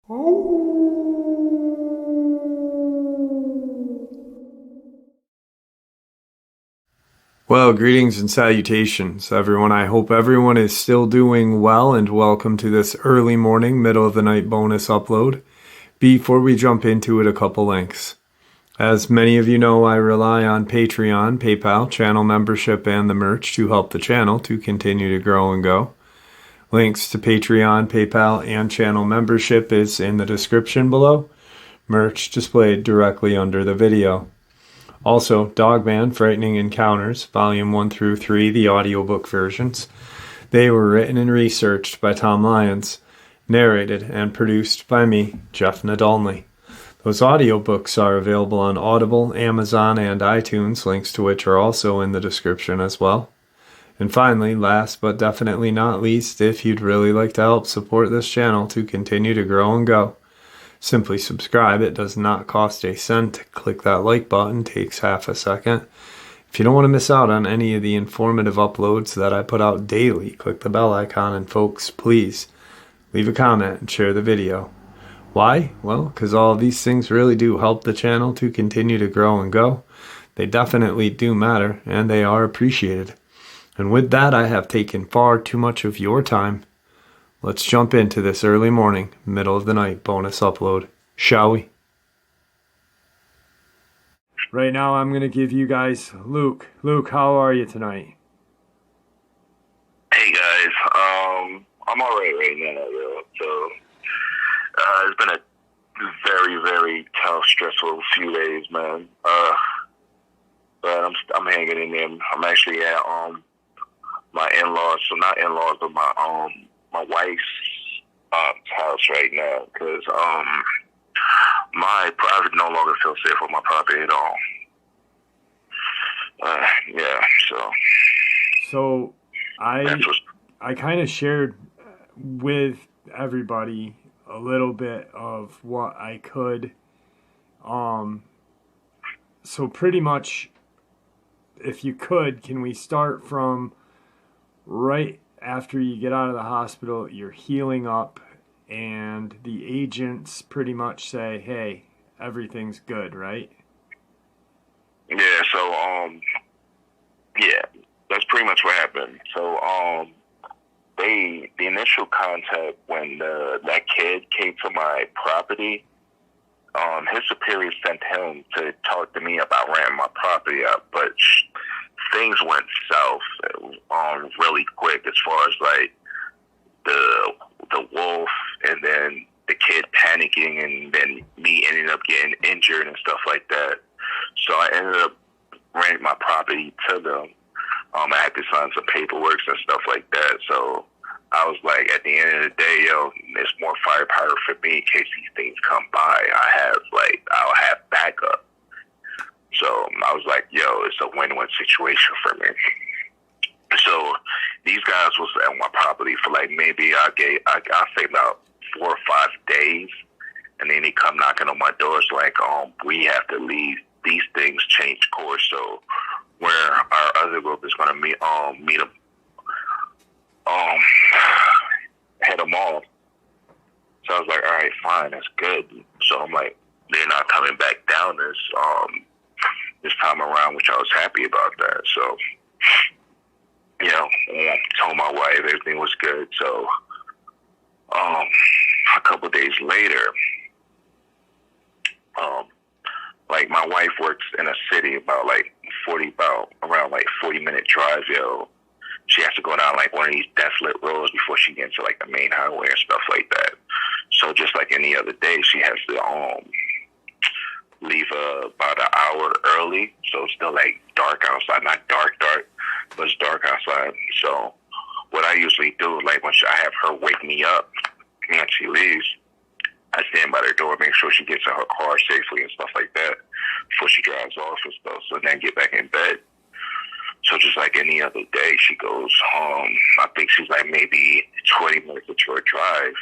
Well, greetings and salutations, everyone. I hope everyone is still doing well, and welcome to this early morning, middle of the night bonus upload. Before we jump into it, a couple links. As many of you know, I rely on Patreon, PayPal, channel membership, and the merch to help the channel to continue to grow and go. Links to Patreon, PayPal, and channel membership is in the description below. Merch displayed directly under the video. Also, Dogman, Frightening Encounters, Volume 1 through 3, the audiobook versions. They were written and researched by Tom Lyons, narrated and produced by me, Jeff Nadolny. Those audiobooks are available on Audible, Amazon, and iTunes, links to which are also in the description as well. And finally, last but definitely not least, if you'd really like to help support this channel to continue to grow and go, simply subscribe. It does not cost a cent. Click that like button, takes half a second. If you don't want to miss out on any of the informative uploads that I put out daily, click the bell icon, and folks, please leave a comment and share the video. Why? Well, because all of these things really do help the channel to continue to grow and go. They definitely do matter, and they are appreciated. And with that, I have taken far too much of your time. Let's jump into this early morning, middle of the night bonus upload, shall we? Right now, I'm going to give you guys Luke. Luke, how are you tonight? Hey guys, I'm alright right now, yo. So, it's been a very, very tough, stressful few days, man. But I'm hanging in there. I'm actually at my in-laws, so not in-laws, but my wife's house right now, because I no longer feel safe with my property at all. Yeah, So I kind of shared with everybody a little bit of what I could. So pretty much, if you could, can we start from right after you get out of the hospital, you're healing up, and the agents pretty much say, hey, everything's good, right? yeah. So yeah, that's pretty much what happened. So the initial contact when that kid came to my property, his superior sent him to talk to me about renting my property up, but things went south really quick as far as like the wolf, and then the kid panicking, and then me ending up getting injured and stuff like that. So I ended up renting my property to them. I had to sign some paperwork and stuff like that. So I was like, at the end of the day, yo, there's more firepower for me in case these things come by. I'll have backup. So I was like, yo, it's a win-win situation for me. So these guys was at my property for like maybe I'll say about 4 or 5 days, and then they come knocking on my doors like, we have to leave. These things change course. So where our other group is gonna meet them, head them off. So I was like, all right, fine, that's good. So I'm like, they're not coming back down this time around, which I was happy about that. So, you know, I told my wife everything was good. So, a couple of days later, like my wife works in a city about around 40-minute drive, yo. She has to go down like one of these desolate roads before she gets to like the main highway and stuff like that. So just like any other day, she has to leave about an hour early, so it's still like dark outside. Not dark, but it's dark outside. So what I usually do, like when I have her wake me up when she leaves, I stand by their door, make sure she gets in her car safely and stuff like that before she drives off and stuff, so then get back in bed. So just like any other day, she goes home. I think she's like maybe 20 minutes into her drive.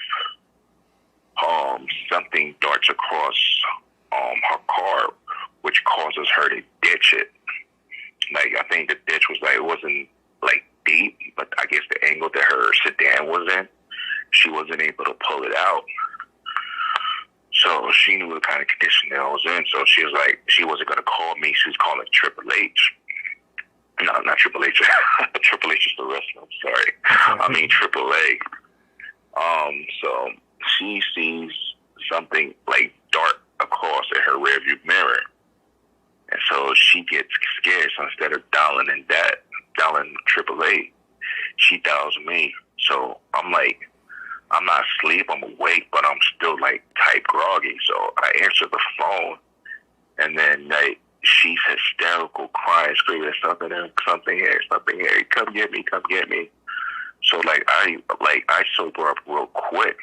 Something darts across her car, which causes her to ditch it. Like, I think the ditch was like, it wasn't like deep, but I guess the angle that her sedan was in, she wasn't able to pull it out. So she knew what kind of condition that I was in. So she was like, she wasn't going to call me. She was calling Triple H. No, not Triple H. Triple H is the wrestler. I'm sorry. I mean Triple A. So she sees something like dark across in her rearview mirror. And so she gets scared. So instead of dialing Triple A, she dials me. So I'm like, I'm not asleep, I'm awake, but I'm still like type groggy. So I answer the phone, and then like she's hysterical, crying, screaming, something here, come get me. So like I sober up real quick.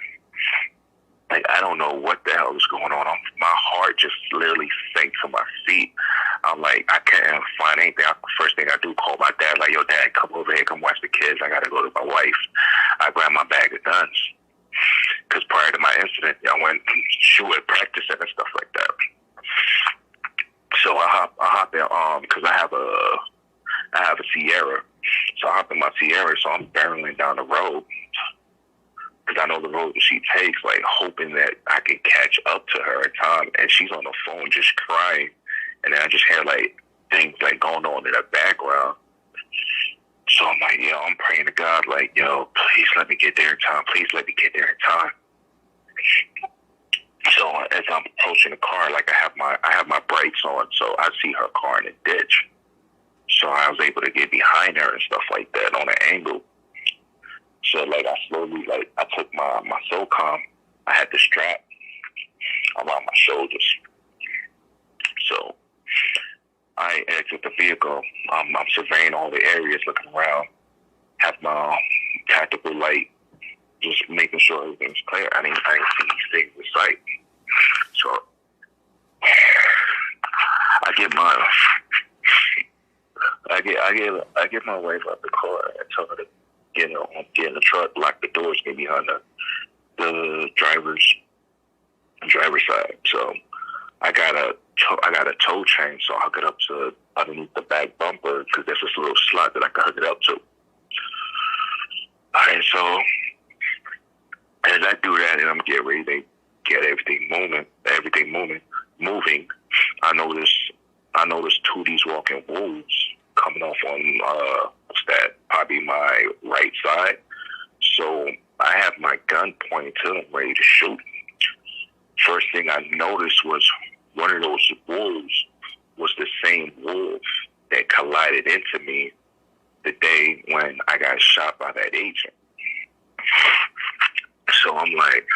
Like I don't know what the hell is going on. My heart just literally sank to my feet. I'm like, I can't find anything. First thing I do, call my dad. Like, yo, Dad, come over here, come watch the kids. I gotta go to my wife. I grab my bag of guns. Because prior to my incident, I went shooting, practicing and stuff like that. So I hop in, because I have a Sierra. So I hop in my Sierra, so I'm barreling down the road. Because I know the road that she takes, like hoping that I can catch up to her in time. And she's on the phone just crying. And then I just hear like things like going on in the background. So I'm like, yo, I'm praying to God, like, yo, please let me get there in time. Please let me get there in time. So as I'm approaching the car, like I have my brakes on, so I see her car in the ditch. So I was able to get behind her and stuff like that on an angle. So like I slowly, like I took my SOCOM, I had the strap around my shoulders. So I exit the vehicle. I'm surveying all the areas, looking around. Have my tactical light, just making sure everything's clear. I didn't see these things in sight. So I get my wife out the car and tell her to get in the truck, lock the doors, get behind the driver's side. So I got a tow chain, so I hook it up to underneath the back bumper because there's this little slot that I can hook it up to. All right, so as I do that and I'm getting ready to get everything moving, I notice two of these walking wolves coming off on probably my right side. So I have my gun pointed to them, ready to shoot. First thing I noticed was one of those wolves was the same wolf that collided into me the day when I got shot by that agent. So I'm like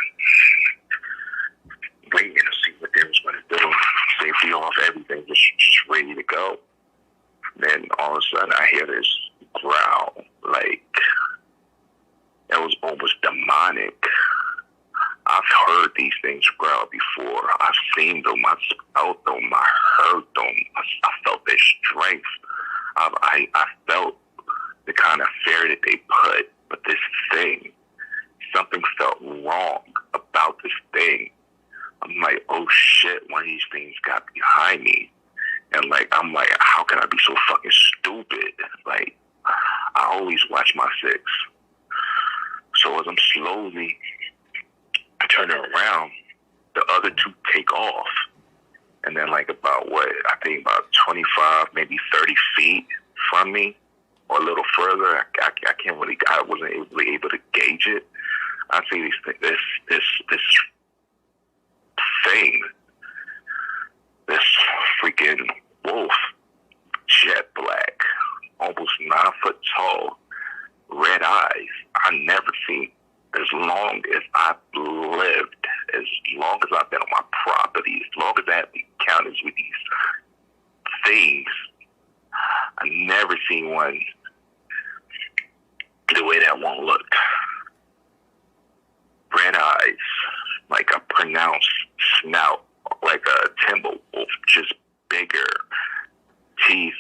waiting to see what they was going to do. Safety off, everything just ready to go. Then all of a sudden I hear this growl, like it was almost demonic. I've heard these things growl before. I've seen them. I've felt them. I heard them. I felt their strength. I felt the kind of fear that they put. But this thing, something felt wrong about this thing. I'm like, oh shit, one of these things got behind me. And like, I'm like, how can I be so fucking stupid? Like, I always watch my six. So as I'm slowly turning around, the other two take off. And then like about 25, maybe 30 feet from me or a little further, I wasn't really able to gauge it. I see this thing, this freaking wolf, jet black, almost 9 foot tall, red eyes. I never seen, as long as I've lived, as long as I've been on my property, as long as I have encounters with these things, I never seen one the way that one looked. Red eyes, like a pronounced snout, like a timber wolf, just bigger. Teeth,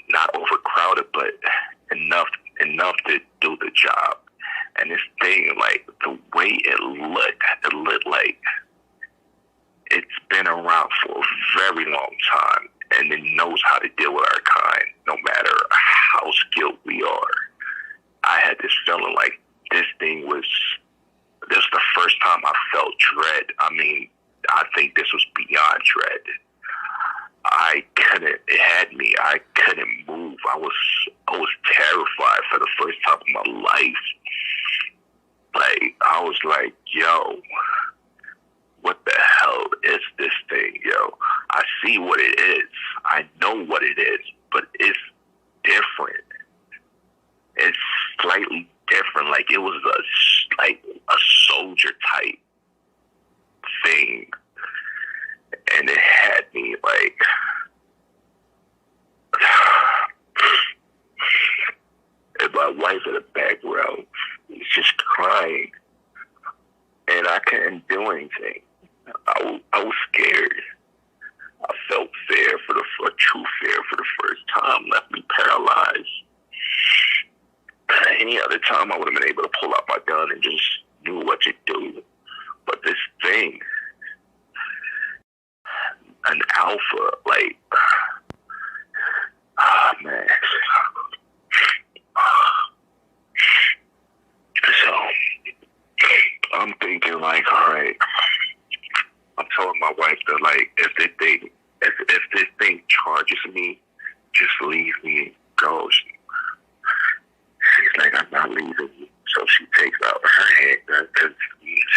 not overcrowded, but enough to do the job. And this thing, like, the way it looked like it's been around for a very long time and it knows how to deal with our kind, no matter how skilled we are. I had this feeling like this was the first time I felt dread. I mean, I think this was beyond dread. It had me. I couldn't move. I was terrified for the first time in my life. Like, I was like, yo, what the hell is this thing, yo? I see what it is. I know what it is, but it's different. It's slightly different. Like, it was a soldier type thing. And it had me like, and my wife in the background was just crying, and I couldn't do anything. I was scared. I felt fear a true fear for the first time, left me paralyzed. Any other time I would have been able to pull out my gun and just knew what to do. But this thing, an alpha, like, man. So I'm thinking, like, all right, I'm telling my wife that, like, if this thing charges me, just leave me and go. She's like, I'm not leaving you. So she takes out her handgun because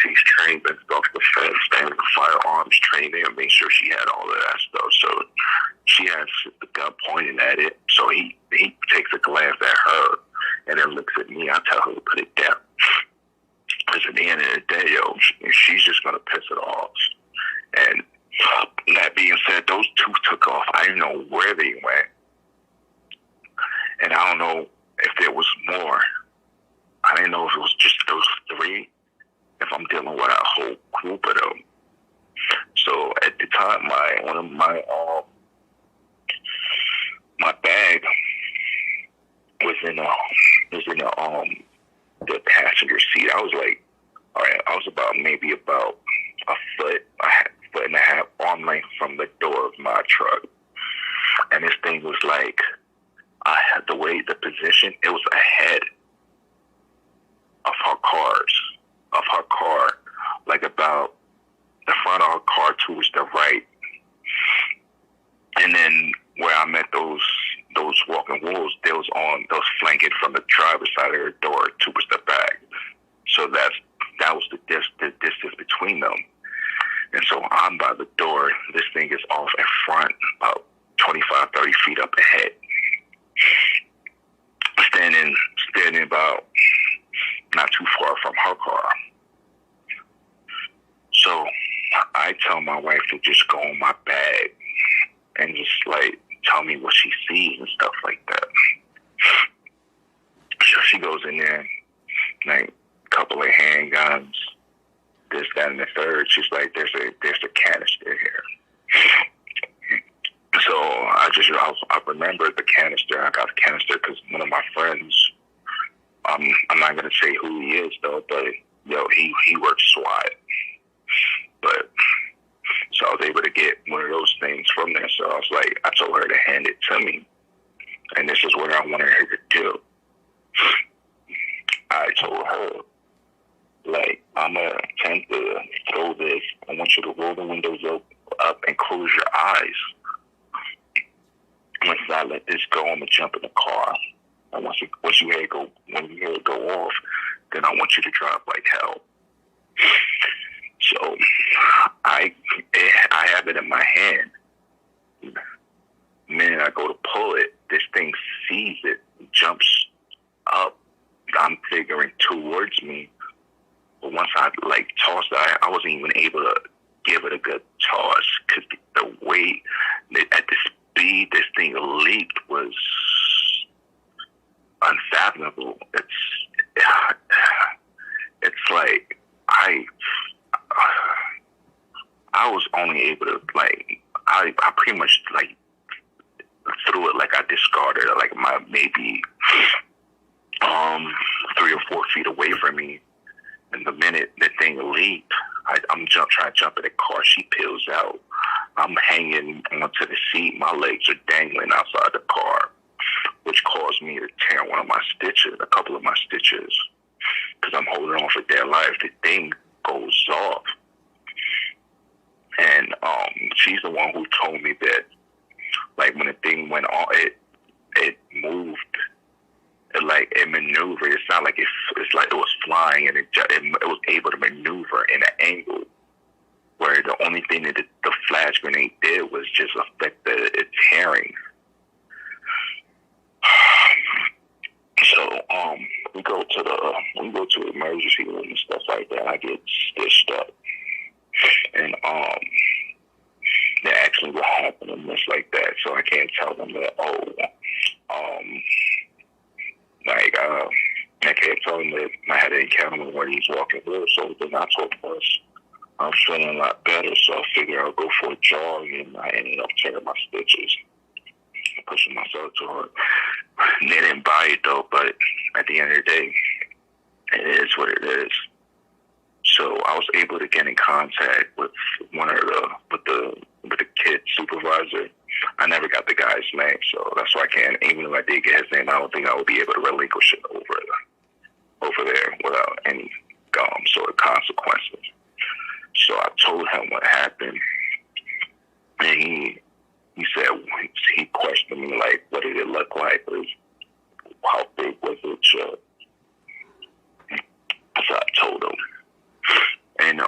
she's trained in self-defense and firearms training and make sure she had all of that stuff. So she has the gun pointing at it. So he takes a glance at her and then looks at me. I tell her to put it down. Because at the end of the day, yo, she's just going to piss it off. And that being said, those two took off. I didn't know where they went. And I don't know if there was more. I didn't know if it was just those three, if I'm dealing with a whole group of them. So at the time, my bag was in the passenger seat. I was like, all right, I was maybe about a foot and a half arm length from the door of my truck, and this thing was like, I had the position. It was ahead of her car, like about the front of her car towards the right, and then where I met those walking wolves, they was flanking from the driver's side of her door towards the back. So that was the distance between them. And so I'm by the door. This thing is off in front, about 25, 30 feet up ahead. Standing about not too far from her car. So I tell my wife to just go in my bag and just like tell me what she sees and stuff like that. So she goes in there, like a couple of handguns, this, that, and the third. She's like, there's a canister here. So I remember the canister. I got the canister because one of my friends, I'm not gonna say who he is though, but he works SWAT. But so I was able to get one of those things from there. So I told her to hand it to me, and this is what I wanted her to do. I told her, like, I'm gonna attempt to throw this. I want you to roll the windows up and close your eyes. Once I let this go, I'm gonna jump in the car. And once you hear it go off, then I want you to drive like hell. So I have it in my hand. The minute I go to pull it, this thing sees it, jumps up. I'm figuring towards me. But once I tossed it, I wasn't even able to give it a good toss because the weight at the speed this thing leaped was unfathomable. It's like I was only able to I pretty much threw it like I discarded it, like maybe 3 or 4 feet away from me. And the minute the thing leaped, I'm trying to jump in the car. She peels out. I'm hanging onto the seat. My legs are dangling outside the car, which caused me to tear a couple of my stitches, because I'm holding on for dear life. The thing goes off, and she's the one who told me that, like, when the thing went on, it moved. It maneuvered. It's not like it's like it was flying, and it was able to maneuver in an angle where the only thing that the flash grenade did was just affect its hearing. So we go to the emergency room and stuff like that. I get stitched up, and they ask me what happened and this like that. So I can't tell them that. I can't tell them that I had an encounter when he's walking through. So then I told us I'm feeling a lot better, so I figured I'll go for a jog, and I ended up tearing my stitches, pushing myself too hard. They didn't buy it though, but at the end of the day, it is what it is. So I was able to get in contact with with the kid supervisor. I never got the guy's name, so that's why I can't. Even if I did get his name, I don't think I would be able to relinquish it over there without any sort of consequences. So I told him what happened, and he said, he questioned me, like, what did it look like? How big was it? So I told him. And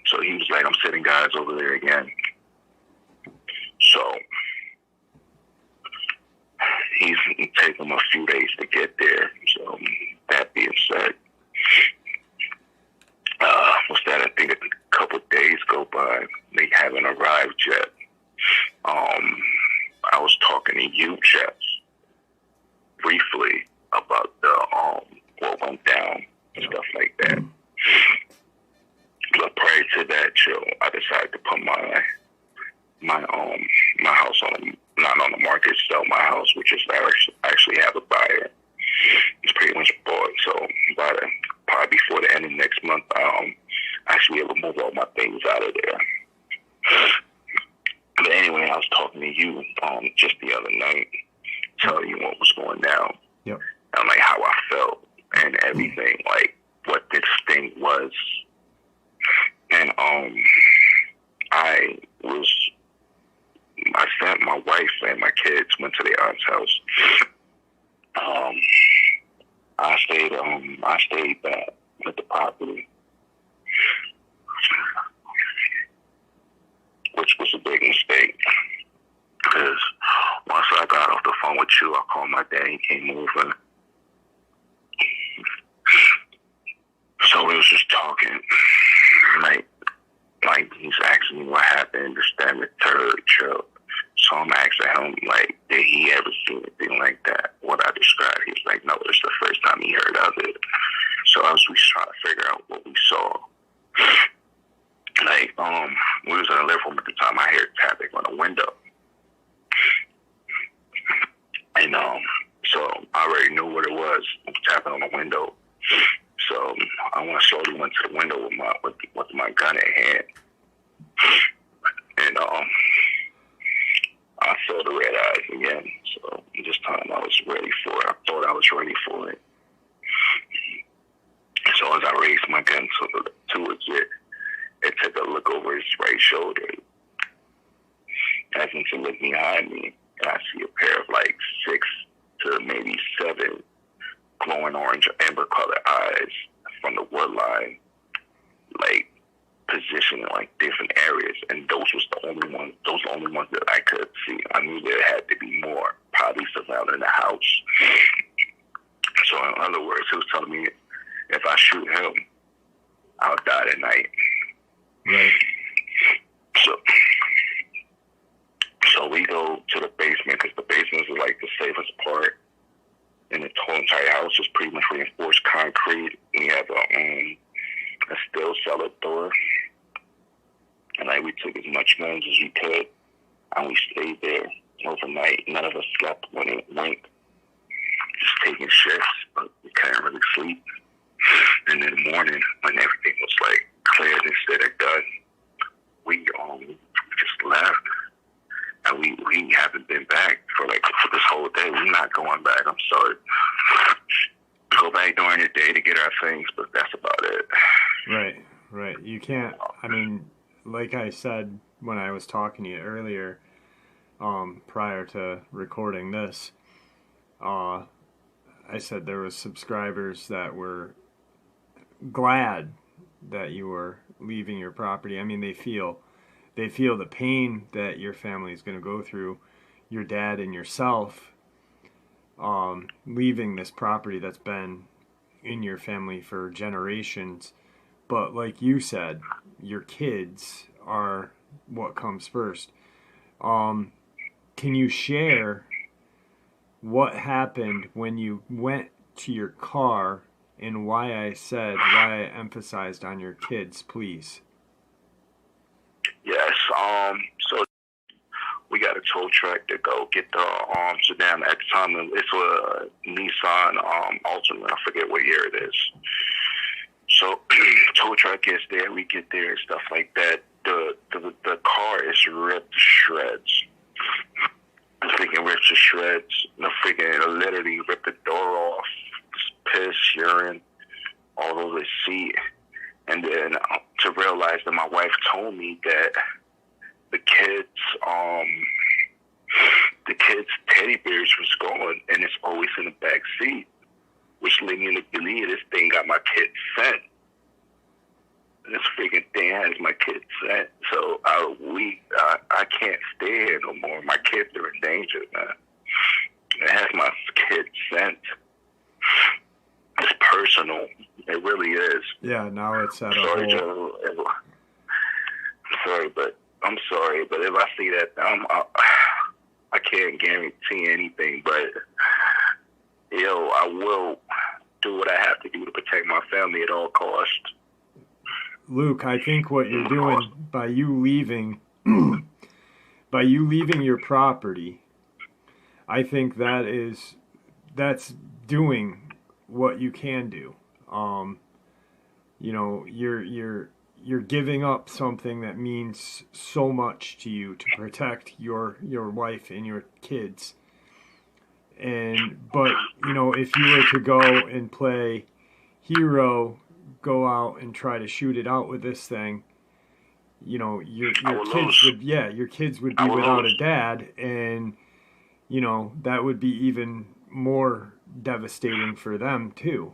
so he was like, I'm sending guys over there again. So he's taking a few days to get there. So that being said, I think a couple of days go by, they haven't arrived yet. I was talking to you, Jeff, briefly about what went down and stuff like that. But prior to that, I decided to put my house not on the market, sell my house, which is actually have a buyer. It's pretty much bought. So probably before the end of next month, actually able to move all my things out of there. But anyway, I was talking to you just the other night, telling you what was going down. Yep. And like how I felt and everything, like what this thing was. And I sent my wife and my kids, went to their aunt's house. I stayed back with the property, which was a big mistake. Because once I got off the phone with you, I called my dad. He came over. So we was just talking, like he's asking me what happened, this, that, and the third. So I'm asking him, like, did he ever see anything like that? What I described, he was like, no, it's the first time he heard of it. So I was trying to figure out what we saw. Like, we was in the living room at the time. I heard tapping on the window. And so I already knew what it was, tapping on the window. So I slowly went to the window with my gun in hand. And I saw the red eyes again. So this time I was ready for it. I thought I was ready for it. So as I raised my gun towards it took a look over his right shoulder. Asking to look behind me, and I see a pair of like 6 to maybe 7 glowing orange amber colored eyes from the wood line, like positioned in like different areas, and those was the only ones. Those are the only ones that I could see. I knew there had to be more, probably surrounding the house. So in other words, he was telling me if I shoot him, I'll die tonight. Right. So we go to the basement, because the basement is like the safest part in the whole entire house. It's pretty much reinforced concrete. We have a steel cellar door, and like we took as much guns as we could, and we stayed there overnight. None of us slept when it went, just taking shifts, but we couldn't really sleep. And in the morning, when everything was like cleared instead of done, we just left. And we haven't been back for this whole day. We're not going back. I'm sorry. Go back during the day to get our things, but that's about it. Right. You can't, I mean, like I said when I was talking to you earlier, prior to recording this, I said there was subscribers that were glad that you were leaving your property. I mean, they feel the pain that your family is going to go through, your dad and yourself, leaving this property that's been in your family for generations. But like you said, your kids are what comes first. Can you share what happened when you went to your car and why I emphasized on your kids, please? Yes. So we got a tow truck to go get the sedan. At the time, it's a Nissan Altima. I forget what year it is. So tow truck is there. We get there and stuff like that. The car is ripped to shreds. The freaking ripped to shreds. The freaking literally ripped the door off. Piss, urine, all over the seat. And then to realize that my wife told me that the kids' teddy bears was gone, and it's always in the back seat, which led me to believe this thing got my kid sent. This freaking thing has my kid sent. So I can't stay here no more. My kids are in danger, man. It has my kid sent. It's personal. It really is. Yeah, now it's at sorry, a whole... Joe. I'm sorry, but if I see that, I can't guarantee anything, but I will do what I have to do to protect my family at all costs. Luke, I think what you're doing by you leaving your property, I think that's doing what you can do. You're giving up something that means so much to you to protect your wife and your kids. But if you were to go and play hero, go out and try to shoot it out with this thing, your kids would be without a dad, and that would be even more devastating for them too.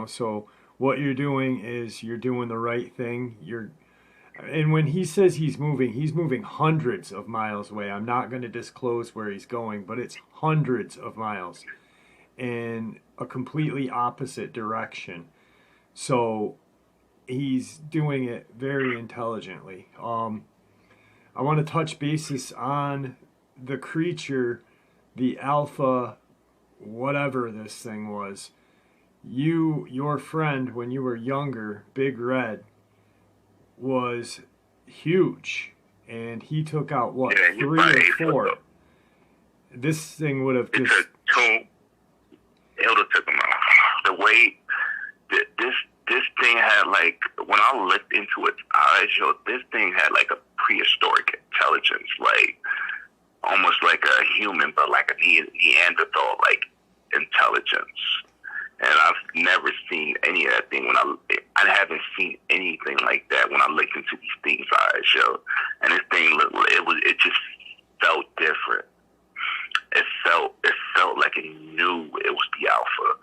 So what you're doing is you're doing the right thing. And when he says he's moving hundreds of miles away. I'm not going to disclose where he's going, but it's hundreds of miles in a completely opposite direction. So he's doing it very intelligently. I want to touch bases on the creature, the alpha, whatever this thing was. Your friend, when you were younger, Big Red, was huge, and he took out what, 3 or 4. This thing would have just. It would have took him out. The way this thing had, like, when I looked into its eyes, this thing had like a prehistoric intelligence, like almost like a human, but like a Neanderthal like intelligence. And I've never seen any of that thing I haven't seen anything like that when I looked into these things' eyes, And this thing it just felt different. It felt like it knew it was the Alpha.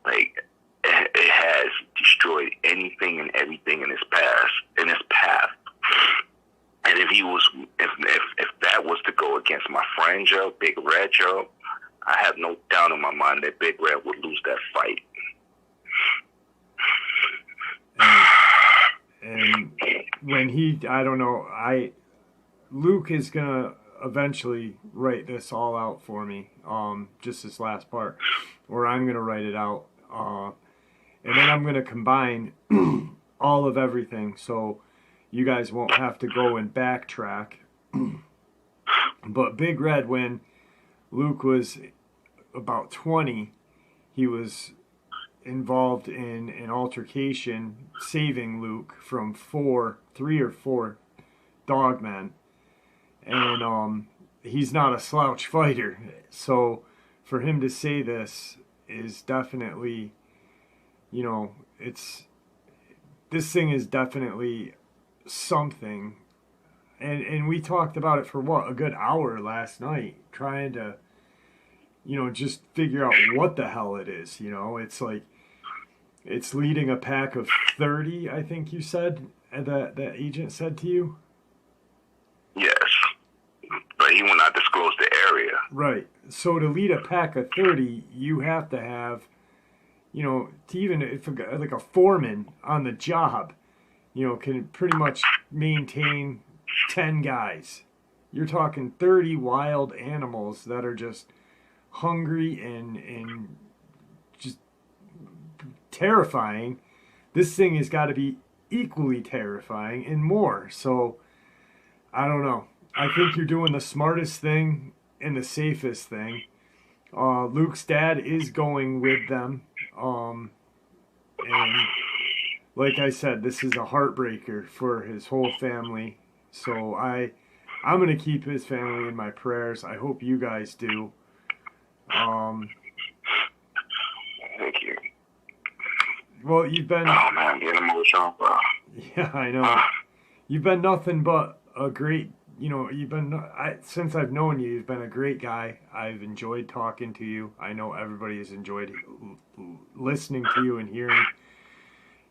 Like it has destroyed anything and everything in its path. And if that was to go against my friend Joe, Big Red Joe, I have no doubt in my mind that Big Red would lose that fight. And when Luke is gonna eventually write this all out for me, just this last part, or I'm gonna write it out, and then I'm gonna combine all of everything, so you guys won't have to go and backtrack. But Big Red, when Luke was about 20, he was involved in an altercation, saving Luke from 3 or 4 Dogmen. And he's not a slouch fighter. So for him to say this is definitely, this thing is definitely something, and we talked about it for what, a good hour last night, trying to, just figure out what the hell it is. It's like it's leading a pack of 30, I think you said, that agent said to you. Yes, but he will not disclose the area. Right. So to lead a pack of 30, you have to have, to even if like a foreman on the job, can pretty much maintain 10 guys. You're talking 30 wild animals that are just hungry and just terrifying. This thing has got to be equally terrifying and more. So I don't know. I think you're doing the smartest thing and the safest thing. Luke's dad is going with them. And like I said, this is a heartbreaker for his whole family. So I'm going to keep his family in my prayers. I hope you guys do. Thank you. Well, you've been... Oh, man, I'm getting emotional, bro. Yeah, I know. You've been nothing but a great... since I've known you, you've been a great guy. I've enjoyed talking to you. I know everybody has enjoyed listening to you and hearing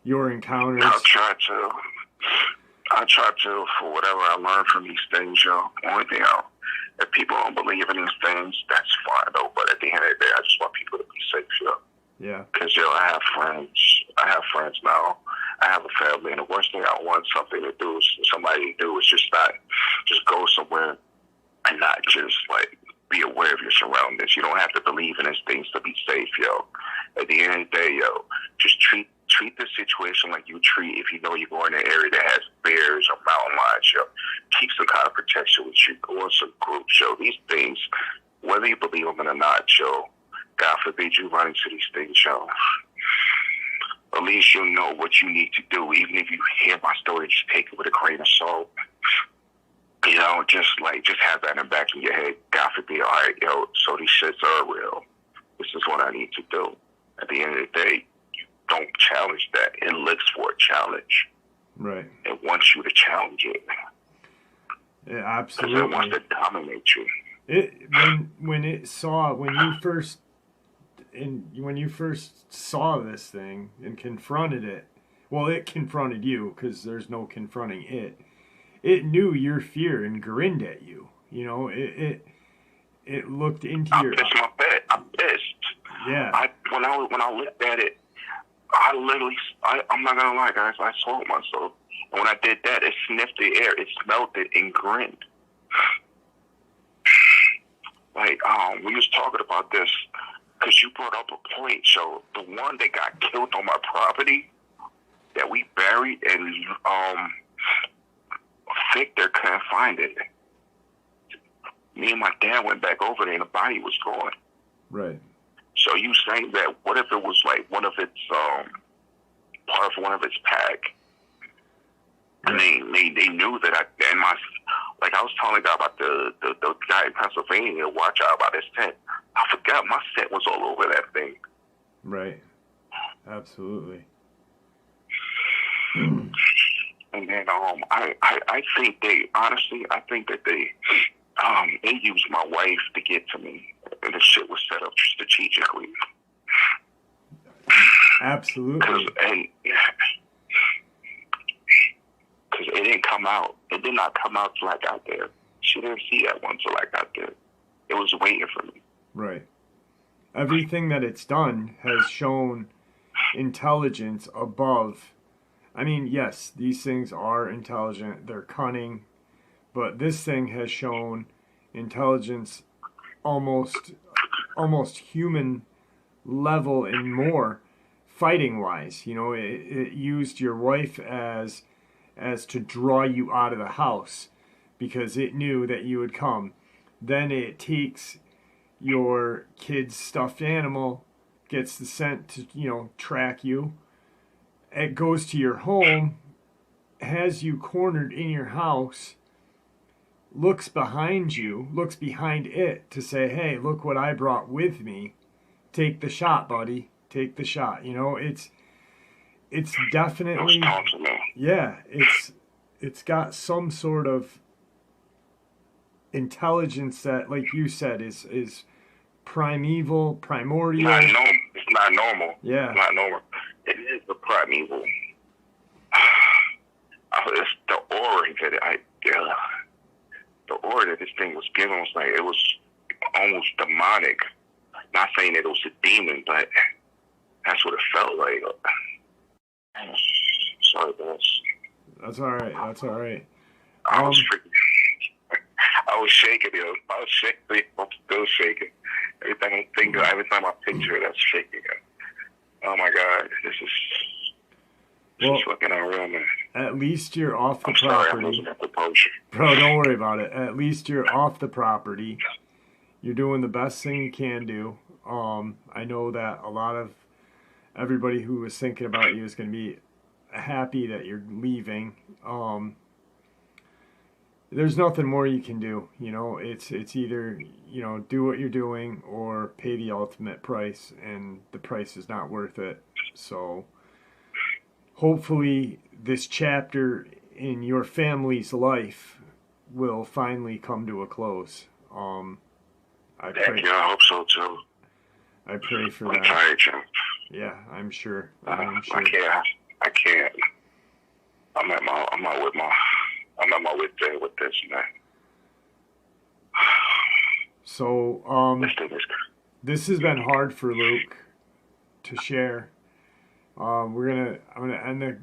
your encounters. I'll try to, for whatever I learned from these things, Only thing if people don't believe in these things, that's fine, though. But at the end of the day, I just want people to be safe, Yeah. Because, I have friends now. I have a family, and the worst thing I want somebody to do is just go somewhere and not just, be aware of your surroundings. You don't have to believe in these things to be safe, At the end of the day, just treat the situation like you treat if you know you're going in an area that has bears or mountain lions, Keep some kind of protection with you. Go in some groups, These things, whether you believe them or not, God forbid you run into these things, At least you'll know what you need to do. Even if you hear my story, just take it with a grain of salt. Just have that in the back of your head. God forbid, all right, so these shits are real. This is what I need to do. At the end of the day, you don't challenge that. It looks for a challenge. Right. It wants you to challenge it. Yeah, absolutely. Because it wants to dominate you. When you first saw this thing and confronted it, well, it confronted you because there's no confronting it. It knew your fear and grinned at you. It looked into your. I'm pissed. Yeah. When I looked at it, I'm not gonna lie, guys. I swallowed myself, and when I did that, it sniffed the air, it smelled it, and grinned. We was talking about this because you brought up a point. So the one that got killed on my property that we buried, and Victor couldn't find it. Me and my dad went back over there, and the body was gone. Right. So you saying that? What if it was one of its part of one of its pack? And they knew that I was telling the guy about the guy in Pennsylvania. Watch out about his tent. I forgot my scent was all over that thing. Right. Absolutely. And then I think that they used my wife to get to me, and the shit was set up strategically. Absolutely. Because it didn't come out. It did not come out till I got there. She didn't see that one till I got there. It was waiting for me. Right. Everything that it's done has shown intelligence above. I mean, yes, these things are intelligent. They're cunning. But this thing has shown intelligence almost human level and more, fighting wise. It used your wife as to draw you out of the house because it knew that you would come. Then it takes your kid's stuffed animal, gets the scent to track you. It goes to your home, has you cornered in your house, looks behind it to say, hey, look what I brought with me. Take the shot, buddy. Take the shot. It's definitely, yeah, it's got some sort of intelligence that, like you said, is primeval, primordial. It's not normal. Yeah. It's not normal. It is the primeval. It's the aura the aura that this thing was given was like, it was almost demonic. Not saying that it was a demon, but that's what it felt like. Sorry, boss. That's all right. That's all right. I was shaking, yo. I was shaking. I'm still shaking. Every time I picture it, that's shaking. Oh my God, this is fucking unreal, man. At least you're off the property. Sorry, I'm losing my composure. Bro, don't worry about it. At least you're off the property. You're doing the best thing you can do. I know that a lot of everybody who was thinking about you is going to be happy that you're leaving. There's nothing more you can do. You know, it's either, you know, do what you're doing or pay the ultimate price, and the price is not worth it. So hopefully this chapter in your family's life will finally come to a close. I hope so too. I pray for that. I'm tired, Jim. Yeah, I'm sure. I can't. I'm at my wit end with this, man. So, this has been hard for Luke to share. I'm gonna end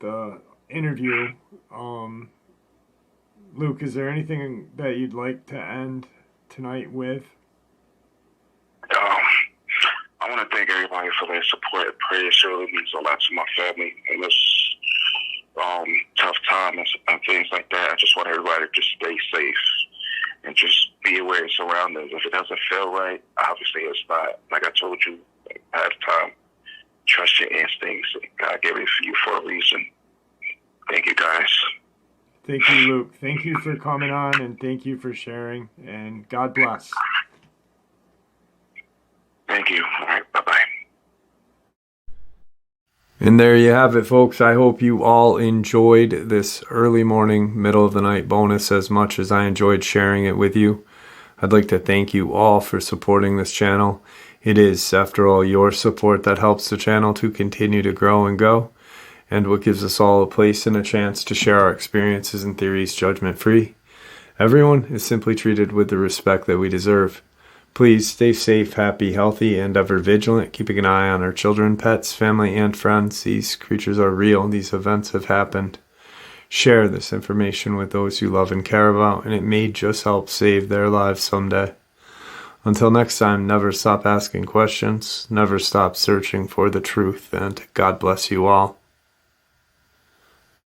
the interview. Luke, is there anything that you'd like to end tonight with? I want to thank everybody for their support and prayers. It really means a lot to my family in this tough time and things like that. I just want everybody to just stay safe and just be aware of your surroundings. If it doesn't feel right, obviously it's not. Like I told you last time, trust your instincts. God gave it for you for a reason. Thank you, guys. Thank you, Luke. Thank you for coming on, and thank you for sharing, and God bless. Thank you. All right, bye-bye. And there you have it, folks. I hope you all enjoyed this early morning, middle of the night bonus as much as I enjoyed sharing it with you. I'd like to thank you all for supporting this channel. It is, after all, your support that helps the channel to continue to grow and go, and what gives us all a place and a chance to share our experiences and theories judgment-free. Everyone is simply treated with the respect that we deserve. Please stay safe, happy, healthy, and ever vigilant, keeping an eye on our children, pets, family, and friends. These creatures are real. These events have happened. Share this information with those you love and care about, and it may just help save their lives someday. Until next time, never stop asking questions, never stop searching for the truth, and God bless you all.